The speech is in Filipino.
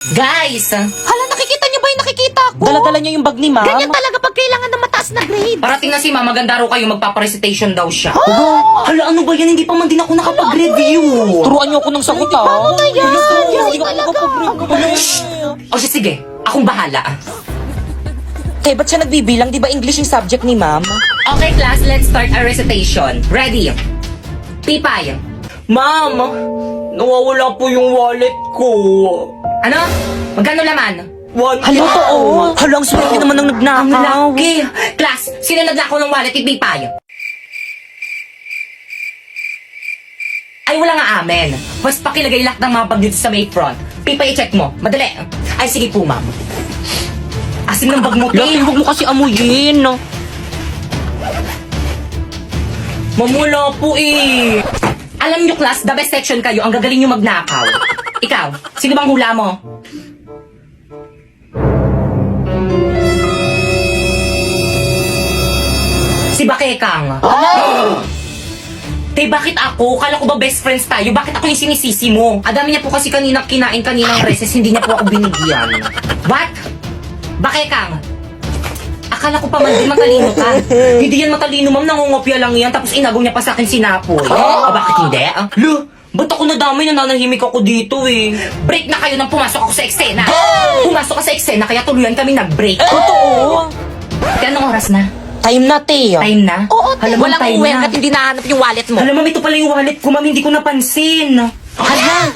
Guys! Hala, nakikita niyo ba yung nakikita ko? Dala-dala niya yung bag ni ma'am. Ganyan talaga pag kailangan ng mataas na grade. Parating na si mama, maganda raw kayo, magpaparecitation daw siya. Hala, ano ba yan? Hindi pa man din ako nakapag-review. Turuan niyo ako ng sagot, ha? Paano na yan? Hindi Yan ako talaga. nakapag-review. O siya, sige, akong bahala. Ba't siya nagbibilang? Di ba English yung subject ni ma'am? Okay, class, let's start our recitation. Ready? Pipay. Ma'am, nawawala po yung wallet ko. Ano? Magkano laman? Hala, totoo. Hala, ang swerte naman ng nagnakaw. Okay. Class, sino naglakaw ng wallet ni Pipay? Ay, wala nga amen. Mas pakilagay lahat ng mga bag dito sa may front. Pipay, check mo. Madali. Ay, sige po, ma'am. Asim ng bag mo, Laki, huwag mo kasi amuyin. Mamula po eh. Alam nyo, class, the best section kayo. Ang gagaling nyo magnakaw. Ikaw, sino bang hula mo? Si Bakekang. Tay, bakit ako? Kala ko ba best friends tayo? Bakit ako yung sinisisi mo? Adami niya po kasi kaninang kinain kaninang recess, hindi niya po ako binigyan. What? Bakekang? Akala ko pa man din matalino ka. Hindi yan matalino, ma'am. Nangungopia lang yan. Tapos inagaw niya pa sa akin sinapoy. Bakit hindi? Lo, ba't ako nadamay? Nananahimik ako dito eh. Break na kayo nang pumasok ako sa eksena. Pumasok ka sa eksena, kaya tuluyan kami nag-break. Totoo. Kaya anong oras na? Time na, Teo. Time na? Oo, Alam mo, walang time uwi na. at hindi nahanap yung wallet mo. Alam mo, ito pala yung wallet ko, ma'am. Hindi ko napansin. Hala,